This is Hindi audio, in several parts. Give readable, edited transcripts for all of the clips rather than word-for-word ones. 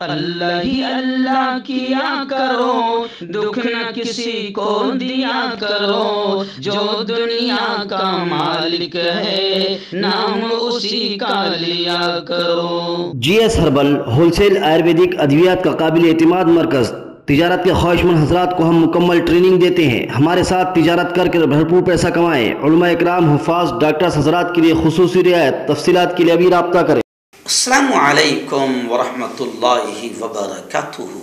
अल्लाह ही अल्लाह किया करो, दुख न किसी को दिया करो, जो दुनिया का मालिक है नाम उसी का लिया करो। GS हर्बल होलसेल आयुर्वेदिक अद्वियात का काबिल एतमाद मरकज़। तिजारत के ख्वाहिशमंद हजरात को हम मुकम्मल ट्रेनिंग देते हैं। हमारे साथ तिजारत करके भरपूर पैसा कमाएं। उलमा इकराम, हुफ़ाज़, डॉक्टर्स हजरात के लिए खुसूसी रियायत। तफसीलात के लिए अभी राब्ता करें। अस्सलामु अलैकुम वरहमतुल्लाहि वबरकातुहू।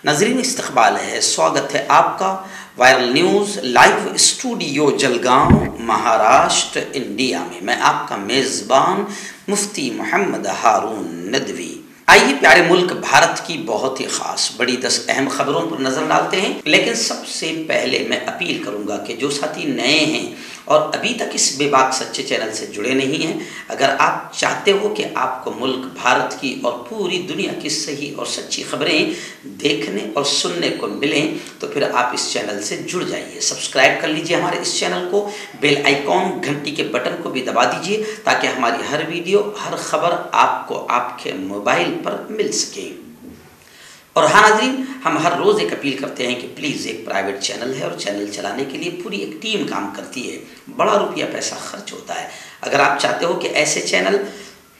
नाज़रीन, इस्तक़बाल है, स्वागत है आपका viral news live studio Jalgaon, Maharashtra, India में। मैं आपका मेज़बान मुफ्ती मोहम्मद हारून नदवी। आइए प्यारे मुल्क भारत की बहुत ही ख़ास बड़ी 10 अहम खबरों पर नज़र डालते हैं। लेकिन सबसे पहले मैं अपील करूँगा कि जो साथी नए हैं और अभी तक इस बेबाक सच्चे चैनल से जुड़े नहीं हैं, अगर आप चाहते हो कि आपको मुल्क भारत की और पूरी दुनिया की सही और सच्ची खबरें देखने और सुनने को मिलें, तो फिर आप इस चैनल से जुड़ जाइए। सब्सक्राइब कर लीजिए हमारे इस चैनल को, बेल आइकॉन घंटी के बटन को भी दबा दीजिए, ताकि हमारी हर वीडियो, हर खबर आपको आपके मोबाइल पर मिल सके। और हाँ नाज़रीन, हम हर रोज़ एक अपील करते हैं कि प्लीज़, एक प्राइवेट चैनल है और चैनल चलाने के लिए पूरी एक टीम काम करती है, बड़ा रुपया पैसा खर्च होता है। अगर आप चाहते हो कि ऐसे चैनल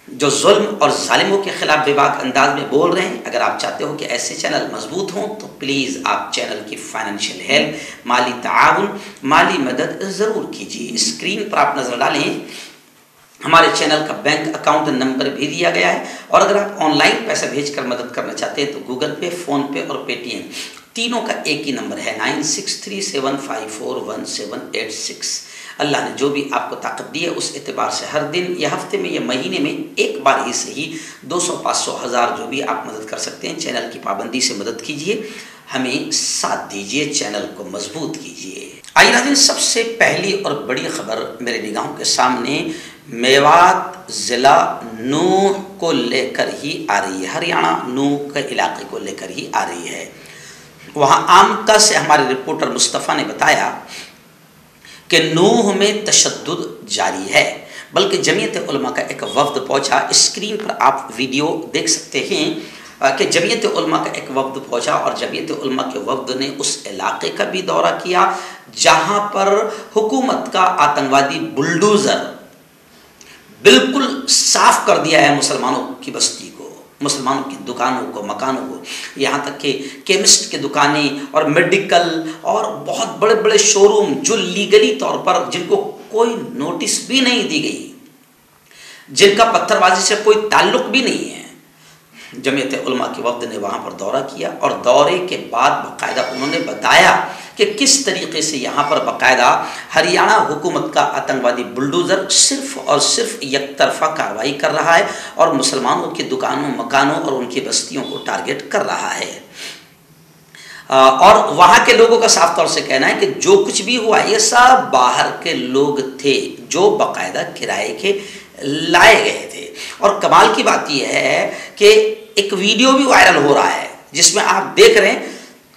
जो जुल्म और जालिमों के खिलाफ बेबाक अंदाज में बोल रहे हैं, अगर आप चाहते हो कि ऐसे चैनल मजबूत हों, तो प्लीज़ आप चैनल की फाइनेंशियल हेल्प, माली ताआवुन, माली मदद ज़रूर कीजिए। स्क्रीन पर आप नज़र डालें, हमारे चैनल का बैंक अकाउंट नंबर भी दिया गया है। और अगर आप ऑनलाइन पैसा भेजकर मदद करना चाहते हैं तो गूगल पे, फ़ोन पे और पेटीएम तीनों का एक ही नंबर है, 9637541786। अल्लाह ने जो भी आपको ताकत दी है उस एतबार से हर दिन या हफ्ते में या महीने में एक बार ही सही 200, 500, 1000 जो भी आप मदद कर सकते हैं, चैनल की पाबंदी से मदद कीजिए, हमें साथ दीजिए, चैनल को मजबूत कीजिए। आइए नाज़रीन, सबसे पहली और बड़ी खबर मेरे निगाहों के सामने मेवात ज़िला नूह को लेकर ही आ रही है। हरियाणा नूह के इलाके को लेकर ही आ रही है। वहाँ आमका से हमारे रिपोर्टर मुस्तफ़ा ने बताया कि नूह में तशद्दुद जारी है, बल्कि जमीयत उलमा का एक वफ्द पहुँचा। स्क्रीन पर आप वीडियो देख सकते हैं कि जमीयत उलमा का एक वफ्द पहुँचा और जमीयत उलमा के वफ्द ने उस इलाके का भी दौरा किया जहाँ पर हुकूमत का आतंकवादी बुलडोज़र बिल्कुल साफ कर दिया है मुसलमानों की बस्ती को, मुसलमानों की दुकानों को, मकानों को, यहाँ तक कि केमिस्ट की दुकानें और मेडिकल और बहुत बड़े बड़े शोरूम जो लीगली तौर पर, जिनको कोई नोटिस भी नहीं दी गई, जिनका पत्थरबाजी से कोई ताल्लुक भी नहीं है, जमीयत उलमा के वफ्द ने वहाँ पर दौरा किया। और दौरे के बाद बाकायदा उन्होंने बताया कि किस तरीके से यहाँ पर बाकायदा हरियाणा हुकूमत का आतंकवादी बुलडोज़र सिर्फ और सिर्फ एक तरफा कार्रवाई कर रहा है और मुसलमानों की दुकानों, मकानों और उनकी बस्तियों को टारगेट कर रहा है। और वहाँ के लोगों का साफ तौर से कहना है कि जो कुछ भी हुआ ये सब बाहर के लोग थे जो बाकायदा किराए के लाए गए थे। और कमाल की बात यह है कि एक वीडियो भी वायरल हो रहा है जिसमें आप देख रहे हैं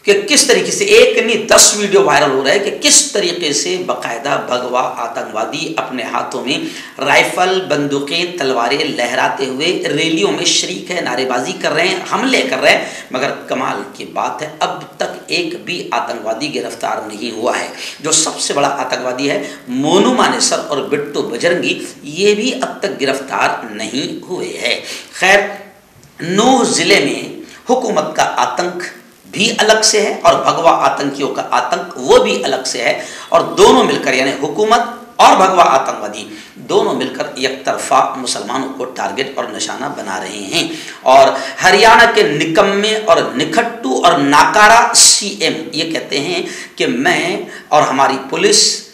कि किस तरीके से, एक नहीं 10 वीडियो वायरल हो रहा है कि किस तरीके से बाकायदा भगवा आतंकवादी अपने हाथों में राइफल, बंदूकें, तलवारें लहराते हुए रैलियों में शरीक है, नारेबाजी कर रहे हैं, हमले कर रहे हैं। मगर कमाल की बात है, अब तक एक भी आतंकवादी गिरफ्तार नहीं हुआ है। जो सबसे बड़ा आतंकवादी है मोनू मानेसर और बिट्टू बजरंगी, ये भी अब तक गिरफ्तार नहीं हुए हैं। खैर, नूह ज़िले में हुकूमत का आतंक भी अलग से है और भगवा आतंकियों का आतंक वो भी अलग से है, और दोनों मिलकर, यानी हुकूमत और भगवा आतंकवादी दोनों मिलकर एक तरफा मुसलमानों को टारगेट और निशाना बना रहे हैं। और हरियाणा के निकम्मे और निखट्टू और नाकारा CM ये कहते हैं कि मैं और हमारी पुलिस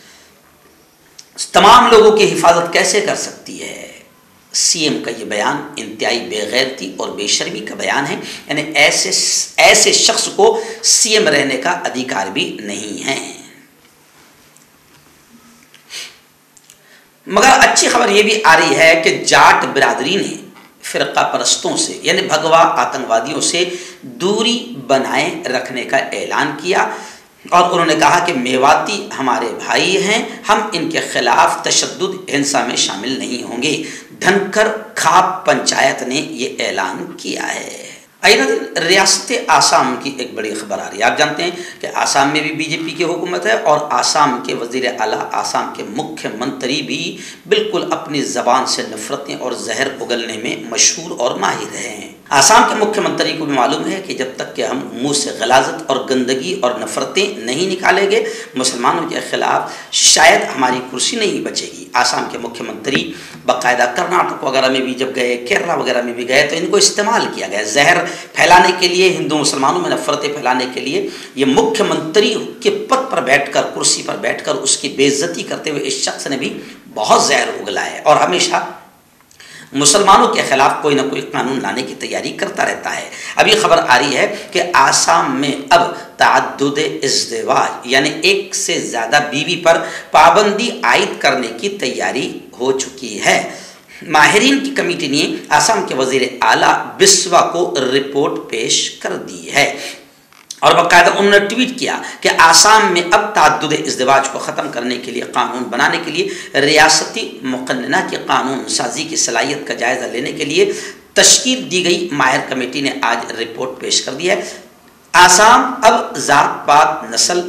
तमाम लोगों की हिफाजत कैसे कर सकती है। CM का ये बयान इंतहाई बेगैरती और बेशर्मी का बयान है, यानी ऐसे शख्स को CM रहने का अधिकार भी नहीं है। मगर अच्छी खबर ये भी आ रही है कि जाट बिरादरी ने फ़िरका परस्तों से, यानी भगवा आतंकवादियों से दूरी बनाए रखने का ऐलान किया और उन्होंने कहा कि मेवाती हमारे भाई हैं, हम इनके खिलाफ तशद्दुद हिंसा में शामिल नहीं होंगे। धनकर खाप पंचायत ने ये ऐलान किया है। आइए रियासत आसाम की एक बड़ी खबर आ रही है। आप जानते हैं कि आसाम में भी बीजेपी की हुकूमत है और आसाम के वज़ीर आला, आसाम के मुख्यमंत्री भी बिल्कुल अपनी ज़बान से नफ़रतें और जहर उगलने में मशहूर और माहिर हैं। आसाम के मुख्यमंत्री को भी मालूम है कि जब तक कि हम मुंह से गलाजत और गंदगी और नफ़रतें नहीं निकालेंगे मुसलमानों के ख़िलाफ़, शायद हमारी कुर्सी नहीं बचेगी। आसाम के मुख्यमंत्री बाकायदा कर्नाटक वगैरह में भी जब गए, केरला वगैरह में भी गए, तो इनको इस्तेमाल किया गया जहर फैलाने के लिए, हिंदू मुसलमानों में नफ़रतें फैलाने के लिए। ये मुख्यमंत्री के पद पर बैठकर, कुर्सी पर बैठकर उसकी बेइज्जती करते हुए इस शख्स ने भी बहुत जहर उगला है और हमेशा मुसलमानों के खिलाफ कोई ना कोई कानून लाने की तैयारी करता रहता है। अभी खबर आ रही है कि आसाम में अब तअद्दुद इज़्दिवाज यानी एक से ज़्यादा बीवी पर पाबंदी आयद करने की तैयारी हो चुकी है। माहिरीन की कमेटी ने आसाम के वज़ीर आला बिस्वा को रिपोर्ट पेश कर दी है और बाकायदा उन्होंने ट्वीट किया कि आसाम में अब तअद्दुद इज़्दिवाज को ख़त्म करने के लिए, कानून बनाने के लिए रियासती मुक़न्नना की कानून साजी की सलाहियत का जायज़ा लेने के लिए तश्कील दी गई माहिर कमेटी ने आज रिपोर्ट पेश कर दी है। आसाम अब ज़ात पात, नस्ल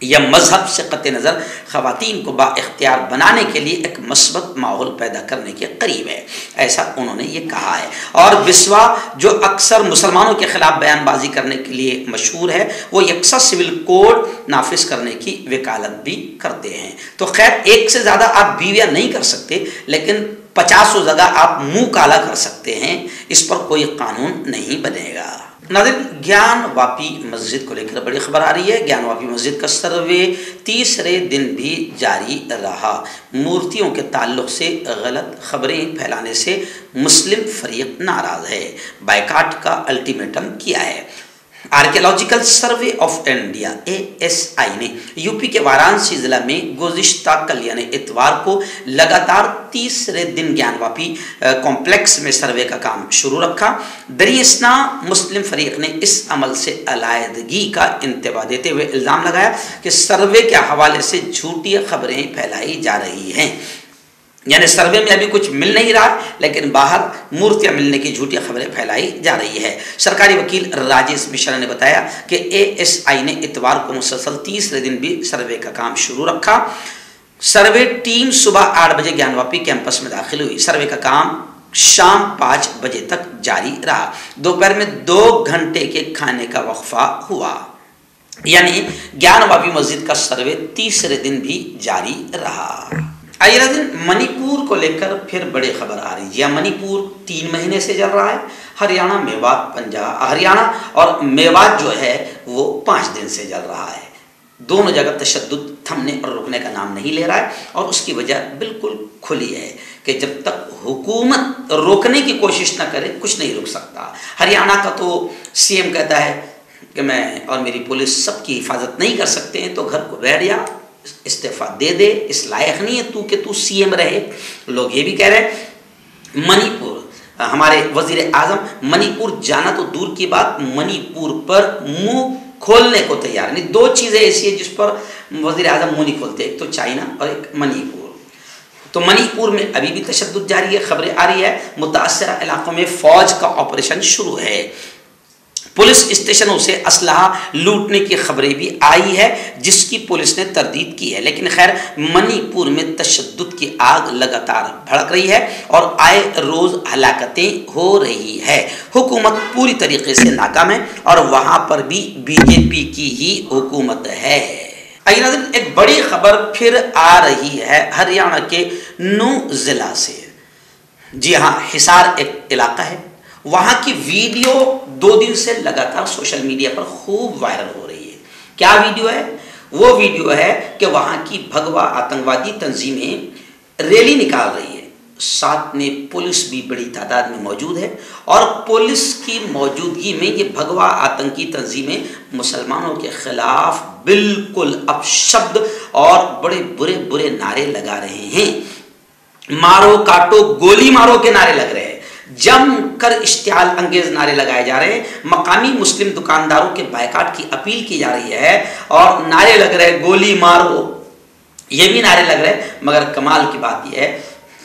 या मजहब से कत्ते नज़र ख़वातीन को बाइख्तियार बनाने के लिए एक मस्बत माहौल पैदा करने के करीब है, ऐसा उन्होंने ये कहा है। और बिस्वा जो अक्सर मुसलमानों के ख़िलाफ़ बयानबाजी करने के लिए मशहूर है, वो यकसा सिविल कोड नाफिज करने की वकालत भी करते हैं। तो खैर, एक से ज़्यादा आप बीवियाँ नहीं कर सकते, लेकिन 50 जगह आप मुँह काला कर सकते हैं, इस पर कोई कानून नहीं बनेगा। नाज़रीन, ज्ञानवापी मस्जिद को लेकर बड़ी खबर आ रही है। ज्ञानवापी मस्जिद का सर्वे तीसरे दिन भी जारी रहा। मूर्तियों के ताल्लुक़ से गलत खबरें फैलाने से मुस्लिम फरीक नाराज़ है, बायकाट का अल्टीमेटम किया है। Archaeological survey of India ASI ने यूपी के वाराणसी ज़िला में गुज़िश्ता कल यानी इतवार को लगातार तीसरे दिन ज्ञानवापी कॉम्प्लेक्स में सर्वे का काम शुरू रखा। दरियास्ना मुस्लिम फरीक ने इस अमल से अलायदगी का इंतबा देते हुए इल्ज़ाम लगाया कि सर्वे के हवाले से झूठी खबरें फैलाई जा रही हैं। यानी सर्वे में अभी कुछ मिल नहीं रहा, लेकिन बाहर मूर्तियां मिलने की झूठी खबरें फैलाई जा रही है। सरकारी वकील राजेश मिश्रा ने बताया कि ASI ने इतवार को मुसलसल तीसरे दिन भी सर्वे का काम शुरू रखा। सर्वे टीम सुबह 8 बजे ज्ञानवापी कैंपस में दाखिल हुई। सर्वे का काम शाम 5 बजे तक जारी रहा। दोपहर में 2 घंटे के खाने का वक्फा हुआ, यानी ज्ञानवापी मस्जिद का सर्वे तीसरे दिन भी जारी रहा। अगले दिन मणिपुर को लेकर फिर बड़ी खबर आ रही है। मणिपुर 3 महीने से चल रहा है। हरियाणा, मेवात, पंजाब, हरियाणा और मेवात जो है वो 5 दिन से चल रहा है। दोनों जगह तशद्दुद थमने और रुकने का नाम नहीं ले रहा है और उसकी वजह बिल्कुल खुली है कि जब तक हुकूमत रोकने की कोशिश न करे कुछ नहीं रुक सकता। हरियाणा का तो CM कहता है कि मैं और मेरी पुलिस सबकी हिफाजत नहीं कर सकते हैं, तो घर को बैठ जा, इस्तीफा दे दे, इस लायक नहीं है तू कि तू CM रहे। लोग ये भी कह रहे हैं। मणिपुर, हमारे वजीर आजम मणिपुर जाना तो दूर की बात, मणिपुर पर मुंह खोलने को तैयार नहीं। 2 चीज़ें ऐसी है जिस पर वजीर आजम मुंह नहीं खोलते, एक तो चाइना और एक मणिपुर। तो मणिपुर में अभी भी तशद्दुद जारी है। खबरें आ रही है मुतासरा इलाकों में फौज का ऑपरेशन शुरू है। पुलिस स्टेशनों से असलहा लूटने की खबरें भी आई है, जिसकी पुलिस ने तरदीद की है। लेकिन खैर, मणिपुर में तशद्दुद की आग लगातार भड़क रही है और आए रोज़ हलाकतें हो रही है। हुकूमत पूरी तरीके से नाकाम है और वहाँ पर भी BJP की ही हुकूमत है। अगला दिन एक बड़ी खबर फिर आ रही है हरियाणा के नूह ज़िला से। जी हाँ, हिसार एक इलाका है। वहाँ की वीडियो 2 दिन से लगातार सोशल मीडिया पर खूब वायरल हो रही है। क्या वीडियो है? वो वीडियो है कि वहाँ की भगवा आतंकवादी तंजीमें रैली निकाल रही है, साथ में पुलिस भी बड़ी तादाद में मौजूद है और पुलिस की मौजूदगी में ये भगवा आतंकी तंजीमें मुसलमानों के खिलाफ बिल्कुल अपशब्द और बड़े बुरे बुरे नारे लगा रहे हैं। मारो काटो गोली मारो के नारे लग रहे हैं, जमकर इश्तियाल अंगेज नारे लगाए जा रहे हैं। मकामी मुस्लिम दुकानदारों के बायकाट की अपील की जा रही है और नारे लग रहे हैं गोली मारो, ये भी नारे लग रहे हैं। मगर कमाल की बात यह है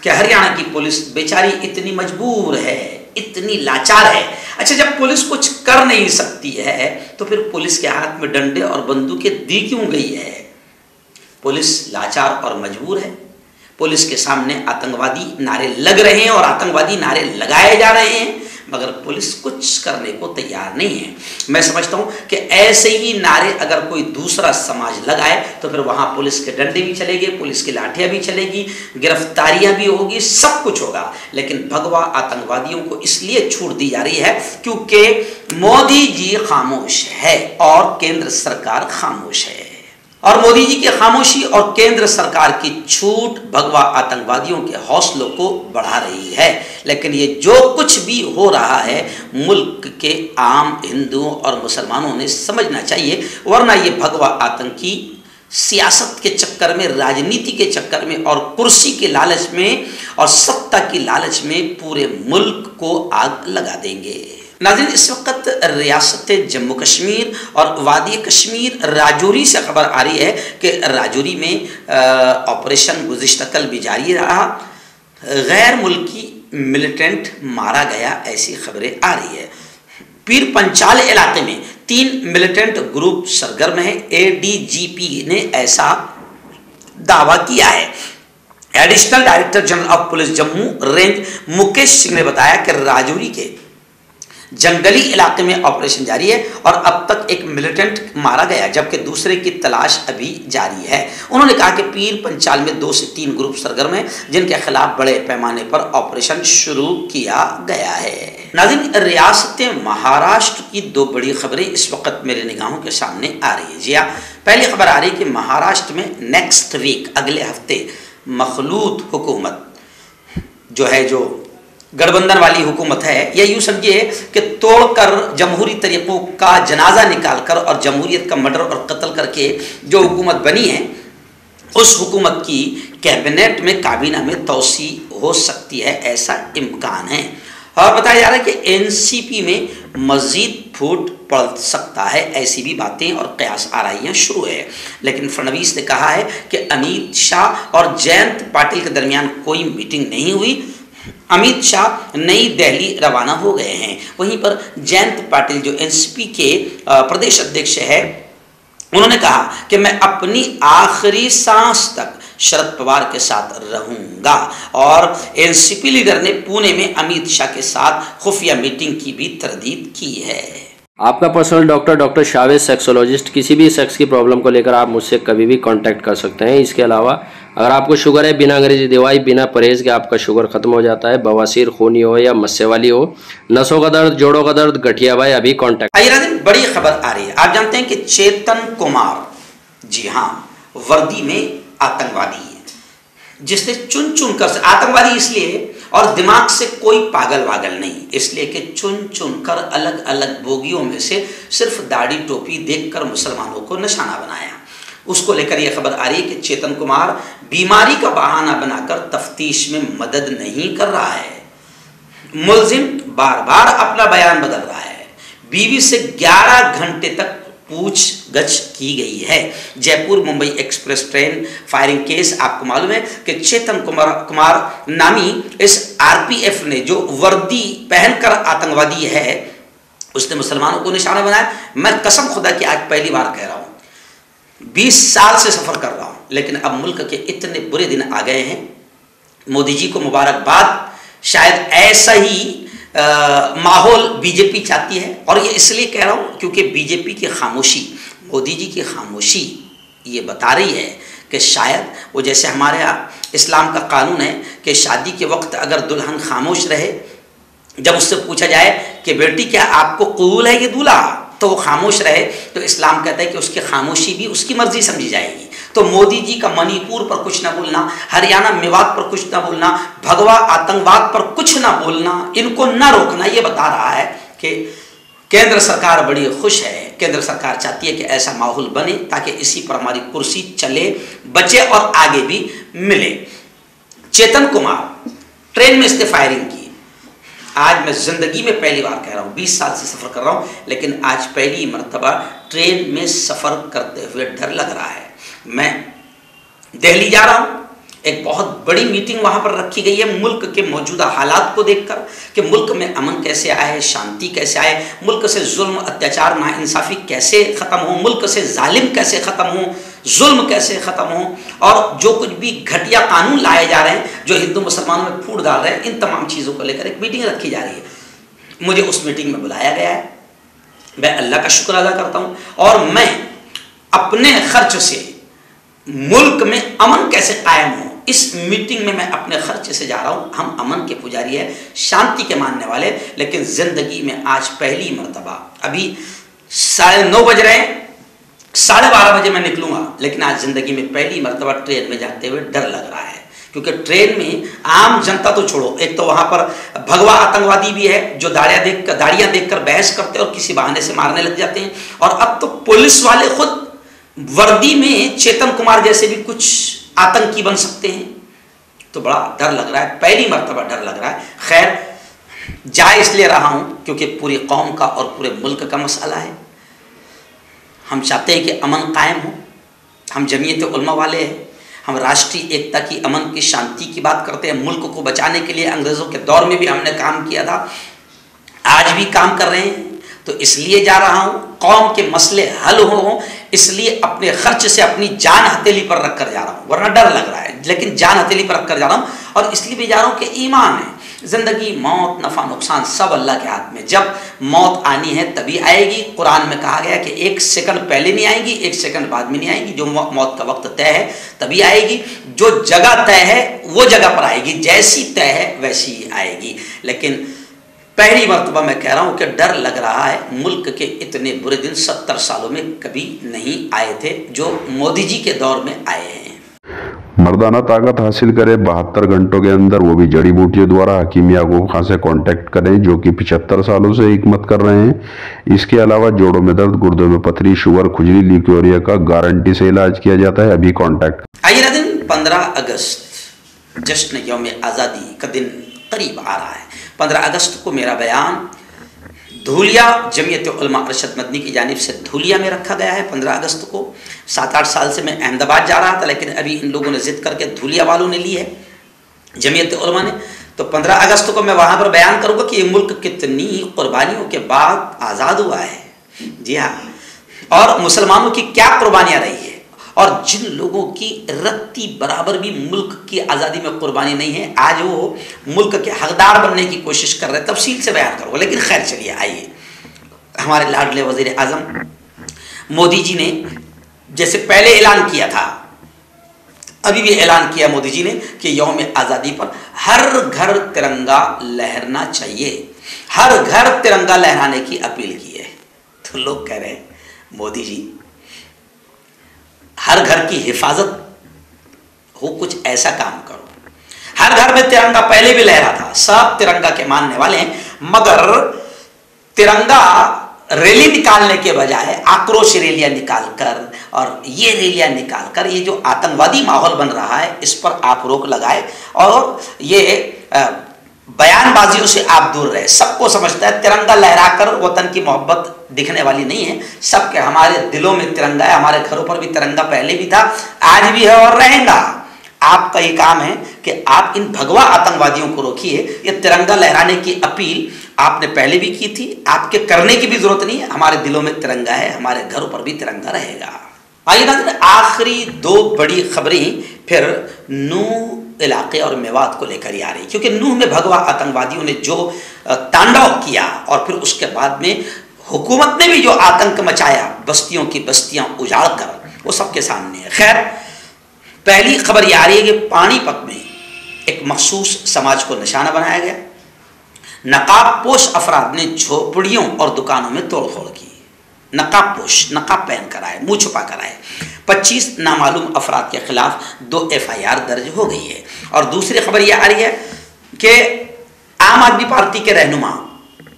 कि हरियाणा की पुलिस बेचारी इतनी मजबूर है, इतनी लाचार है, अच्छा, जब पुलिस कुछ कर नहीं सकती है तो फिर पुलिस के हाथ में डंडे और बंदूकें दी क्यों गई है? पुलिस लाचार और मजबूर है। पुलिस के सामने आतंकवादी नारे लग रहे हैं और आतंकवादी नारे लगाए जा रहे हैं, मगर पुलिस कुछ करने को तैयार नहीं है। मैं समझता हूं कि ऐसे ही नारे अगर कोई दूसरा समाज लगाए तो फिर वहां पुलिस के डंडे भी चलेंगे, पुलिस की लाठियां भी चलेगी, गिरफ्तारियां भी होगी, सब कुछ होगा। लेकिन भगवा आतंकवादियों को इसलिए छूट दी जा रही है क्योंकि मोदी जी खामोश है और केंद्र सरकार खामोश है। और मोदी जी की खामोशी और केंद्र सरकार की छूट भगवा आतंकवादियों के हौसलों को बढ़ा रही है। लेकिन ये जो कुछ भी हो रहा है मुल्क के आम हिंदुओं और मुसलमानों ने समझना चाहिए, वरना ये भगवा आतंकी सियासत के चक्कर में, राजनीति के चक्कर में और कुर्सी के लालच में और सत्ता की लालच में पूरे मुल्क को आग लगा देंगे। नाज़रीन, इस वक्त रियासत जम्मू कश्मीर और वादी कश्मीर राजौरी से खबर आ रही है कि राजौरी में ऑपरेशन गुज़िश्ता कल भी जारी रहा। गैर मुल्की मिलिटेंट मारा गया, ऐसी खबरें आ रही है। पीर पंचाल इलाके में 3 मिलिटेंट ग्रुप सरगर्म है। एडीजीपी ने ऐसा दावा किया है। Additional director general of police Jammu range Mukesh Singh ने बताया कि राजौरी के जंगली इलाके में ऑपरेशन जारी है और अब तक एक मिलिटेंट मारा गया, जबकि दूसरे की तलाश अभी जारी है। उन्होंने कहा कि पीर पंचाल में 2 से 3 ग्रुप सरगर्म हैं जिनके खिलाफ बड़े पैमाने पर ऑपरेशन शुरू किया गया है। नाज़रीन, रियासत महाराष्ट्र की 2 बड़ी खबरें इस वक्त मेरे निगाहों के सामने आ रही है। जी हाँ, पहली खबर आ रही है कि महाराष्ट्र में नेक्स्ट वीक, अगले हफ्ते, मखलूत हुकूमत जो है, जो गठबंधन वाली हुकूमत है, या यूँ समझिए कि तोड़कर जमहूरी तरीक़ों का जनाजा निकालकर और जमहूरियत का मर्डर और कत्ल करके जो हुकूमत बनी है, उस हुकूमत की कैबिनेट में, काबीना में तोसी हो सकती है, ऐसा इम्कान है। और बताया जा रहा है कि एनसीपी में मज़ीद फूट पड़ सकता है, ऐसी भी बातें और कयास आराइयाँ शुरू है। लेकिन फडणवीस ने कहा है कि अमित शाह और जयंत पाटिल के दरमियान कोई मीटिंग नहीं हुई। अमित शाह नई दिल्ली रवाना हो गए हैं। वहीं पर जयंत पाटिल जो एनसीपी के प्रदेश अध्यक्ष है, उन्होंने कहा कि मैं अपनी आखिरी सांस तक शरद पवार के साथ रहूंगा। और एनसीपी लीडर ने पुणे में अमित शाह के साथ खुफिया मीटिंग की भी तरदीद की है। आपका पर्सनल डॉक्टर शावेज सेक्सोलॉजिस्ट, किसी भी सेक्स की प्रॉब्लम को लेकर आप मुझसे कभी भी कांटेक्ट कर सकते हैं। इसके अलावा अगर आपको शुगर है, बिना अंग्रेजी दवाई, बिना परहेज के आपका शुगर खत्म हो जाता है, बवासीर, खूनी हो या मस्से वाली हो, नसों का दर्द, जोड़ों का दर्द, गठिया भाई, अभी कांटेक्ट। आइए नाज़रीन, बड़ी खबर आ रही है। आप जानते हैं कि चेतन कुमार, जी हाँ, वर्दी में आतंकवादी है, जिसने चुन चुन कर, आतंकवादी इसलिए और दिमाग से कोई पागल वागल नहीं, इसलिए कि चुन चुन कर अलग अलग बोगियों में से सिर्फ दाढ़ी टोपी देखकर मुसलमानों को निशाना बनाया। उसको लेकर यह खबर आ रही है कि चेतन कुमार बीमारी का बहाना बनाकर तफ्तीश में मदद नहीं कर रहा है। मुलजिम बार बार अपना बयान बदल रहा है। बीवी से 11 घंटे तक पूछगछ की गई है। Jaipur Mumbai express train firing case, आपको मालूम है कि चेतन कुमार नामी इस आरपीएफ ने, जो वर्दी पहनकर आतंकवादी है, उसने मुसलमानों को निशाना बनाया। मैं कसम खुदा की आज पहली बार कह रहा हूँ, 20 साल से सफ़र कर रहा हूँ, लेकिन अब मुल्क के इतने बुरे दिन आ गए हैं। मोदी जी को मुबारकबाद। शायद ऐसा ही माहौल बीजेपी चाहती है, और ये इसलिए कह रहा हूँ क्योंकि बीजेपी की खामोशी, मोदी जी की खामोशी ये बता रही है कि शायद वो, जैसे हमारे यहाँ इस्लाम का कानून है कि शादी के वक्त अगर दुल्हन खामोश रहे, जब उससे पूछा जाए कि बेटी क्या आपको कबूल है ये दूल्हा, तो वो खामोश रहे, तो इस्लाम कहता है कि उसकी खामोशी भी उसकी मर्जी समझी जाएगी। तो मोदी जी का मणिपुर पर कुछ ना बोलना, हरियाणा मेवात पर कुछ ना बोलना, भगवा आतंकवाद पर कुछ ना बोलना, इनको ना रोकना, ये बता रहा है कि केंद्र सरकार बड़ी खुश है। केंद्र सरकार चाहती है कि ऐसा माहौल बने ताकि इसी पर हमारी कुर्सी चले, बचे और आगे भी मिले। चेतन कुमार ट्रेन में इसने फायरिंग की। आज मैं ज़िंदगी में पहली बार कह रहा हूँ, 20 साल से सफ़र कर रहा हूँ, लेकिन आज पहली मर्तबा ट्रेन में सफ़र करते हुए डर लग रहा है। मैं दिल्ली जा रहा हूँ, एक बहुत बड़ी मीटिंग वहाँ पर रखी गई है मुल्क के मौजूदा हालात को देखकर कि मुल्क में अमन कैसे आए, शांति कैसे आए, मुल्क से जुल्म, अत्याचार, नाइंसाफ़ी कैसे ख़त्म हो, मुल्क से जालिम कैसे ख़त्म हो, जुल्म कैसे ख़त्म हो, और जो कुछ भी घटिया कानून लाए जा रहे हैं जो हिंदू मुसलमानों में फूट डाल रहे हैं, इन तमाम चीज़ों को लेकर एक मीटिंग रखी जा रही है। मुझे उस मीटिंग में बुलाया गया है। मैं अल्लाह का शुक्र अदा करता हूँ और मैं अपने खर्च से मुल्क में अमन कैसे कायम हो, इस मीटिंग में मैं अपने खर्चे से जा रहा हूँ। हम अमन के पुजारी है, शांति के मानने वाले, लेकिन ज़िंदगी में आज पहली मर्तबा, अभी 9:30 बज रहे हैं, 12:30 बजे मैं निकलूँगा, लेकिन आज ज़िंदगी में पहली मर्तबा ट्रेन में जाते हुए डर लग रहा है। क्योंकि ट्रेन में आम जनता तो छोड़ो, एक तो वहाँ पर भगवा आतंकवादी भी है जो दाड़ियाँ देखकर बहस करते हैं और किसी बहाने से मारने लग जाते हैं, और अब तो पुलिस वाले खुद वर्दी में चेतन कुमार जैसे भी कुछ आतंकी बन सकते हैं। तो बड़ा डर लग रहा है, पहली मर्तबा डर लग रहा है। खैर, जा इसलिए रहा हूँ क्योंकि पूरी कौम का और पूरे मुल्क का मसला है। हम चाहते हैं कि अमन कायम हो। हम जमीयत उलमा वाले हैं, हम राष्ट्रीय एकता की, अमन की, शांति की बात करते हैं। मुल्क को बचाने के लिए अंग्रेज़ों के दौर में भी हमने काम किया था, आज भी काम कर रहे हैं। तो इसलिए जा रहा हूँ, कौम के मसले हल हो, इसलिए अपने खर्च से अपनी जान हथेली पर रख कर जा रहा हूँ, वरना डर लग रहा है, लेकिन जान हथेली पर रख कर जा रहा हूँ। और इसलिए भी जा रहा हूँ कि ईमान है, ज़िंदगी, मौत, नफ़ा नुकसान सब अल्लाह के हाथ में। जब मौत आनी है तभी आएगी। कुरान में कहा गया कि 1 सेकंड पहले नहीं आएगी, 1 सेकंड बाद में नहीं आएगी। जो मौत का वक्त तय है तभी आएगी, जो जगह तय है वो जगह पर आएगी, जैसी तय है वैसी ही आएगी। लेकिन पहली मर्तबा मैं कह रहा हूँ कि डर लग रहा है। मुल्क के इतने बुरे दिन 70 सालों में कभी नहीं आए थे जो मोदी जी के दौर में आए हैं। मर्दाना ताकत हासिल करें 72 घंटों के अंदर, वो भी जड़ी बूटियों द्वारा। हकीम याकूब खान से कांटेक्ट करें जो कि 75 सालों से हिकमत कर रहे हैं। इसके अलावा जोड़ों में दर्द, गुर्दों में पथरी, शुगर, खुजली, ल्यूकेरिया का गारंटी से इलाज किया जाता है। अभी कांटेक्ट। आइए दिन 15 अगस्त जश्न यौम आज़ादी का दिन करीब आ रहा है। 15 अगस्त को मेरा बयान धूलिया जमीयत उलमा अरशद मदनी की जानिब से धूलिया में रखा गया है। 15 अगस्त को 7-8 साल से मैं अहमदाबाद जा रहा था, लेकिन अभी इन लोगों ने जिद करके धूलिया वालों ने ली है, जमीयत उलमा ने। तो 15 अगस्त को मैं वहाँ पर बयान करूँगा कि ये मुल्क कितनी कुर्बानियों के बाद आज़ाद हुआ है। जी हाँ, और मुसलमानों की क्या कुर्बानियाँ रही है, और जिन लोगों की रत्ती बराबर भी मुल्क की आज़ादी में कुर्बानी नहीं है, आज वो मुल्क के हकदार बनने की कोशिश कर रहे हैं। तफसील से बयान करूँगा, लेकिन खैर चलिए आइए। हमारे लाडले वज़ीर आज़म मोदी जी ने जैसे पहले ऐलान किया था, अभी भी ऐलान किया मोदी जी ने कि यौम आज़ादी पर हर घर तिरंगा लहरना चाहिए, हर घर तिरंगा लहराने की अपील की है। तो लोग कह रहे हैं मोदी जी हर घर की हिफाजत हो, कुछ ऐसा काम करो। हर घर में तिरंगा पहले भी लहरा था, सब तिरंगा के मानने वाले हैं, मगर तिरंगा रैली निकालने के बजाय आक्रोश रैलियां निकालकर और ये रैलियां निकालकर ये जो आतंकवादी माहौल बन रहा है इस पर आप रोक लगाए और ये बयानबाजियों से आप दूर रहे। सबको समझता है तिरंगा लहराकर वतन की मोहब्बत दिखने वाली नहीं है। सबके हमारे दिलों में तिरंगा है, हमारे घरों पर भी तिरंगा पहले भी था, आज भी है और रहेगा। आपका ये काम है कि आप इन भगवा आतंकवादियों को रोकिए। ये तिरंगा लहराने की अपील आपने पहले भी की थी, आपके करने की भी जरूरत नहीं है। हमारे दिलों में तिरंगा है, हमारे घरों पर भी तिरंगा रहेगा। आइए नाज़रीन, आखिरी 2 बड़ी खबरें फिर नूह इलाके और मेवात को लेकर ही आ रही, क्योंकि नूह में भगवा आतंकवादियों ने जो तांडव किया और फिर उसके बाद में हुकूमत ने भी जो आतंक मचाया, बस्तियों की बस्तियां उजाड़ कर, वो सबके सामने है। खैर, पहली खबर ये आ रही है कि पानीपत में एक मखसूस समाज को निशाना बनाया गया। नकाब पोश अफराद ने झोपड़ियों और दुकानों में तोड़फोड़ की। नकाब पोश, नकाब पहन कर आए, मुंह छुपा कर आए। 25 नामालूम अफराद के खिलाफ 2 FIR दर्ज हो गई है। और दूसरी खबर यह आ रही है कि आम आदमी पार्टी के रहनुमा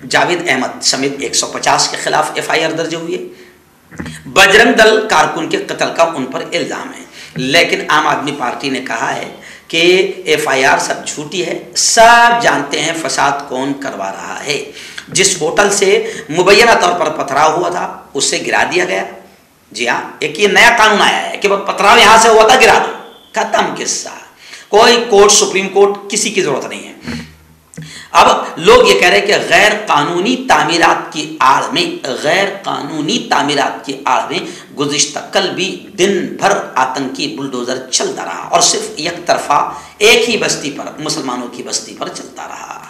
जावेद अहमद समेत 150 के खिलाफ FIR दर्ज हुई है। बजरंग दल कारकुन के कत्ल का उन पर इल्ज़ाम है, लेकिन आम आदमी पार्टी ने कहा है कि FIR सब झूठी है, सब जानते हैं फसाद कौन करवा रहा है। जिस होटल से मुबैना तौर पर पथराव हुआ था उसे गिरा दिया गया। जी हाँ, एक ये नया कानून आया है कि पथराव यहाँ से हुआ था, गिरा दो, खत्म किस्सा। कोई कोर्ट, सुप्रीम कोर्ट, किसी की जरूरत नहीं है। अब लोग ये कह रहे हैं कि गैर कानूनी तामीरात की आड़ में, गैर कानूनी तामीरात की आड़ में गुज़िश्ता कल भी दिन भर आतंकी बुलडोजर चलता रहा और सिर्फ एक तरफा एक ही बस्ती पर, मुसलमानों की बस्ती पर चलता रहा।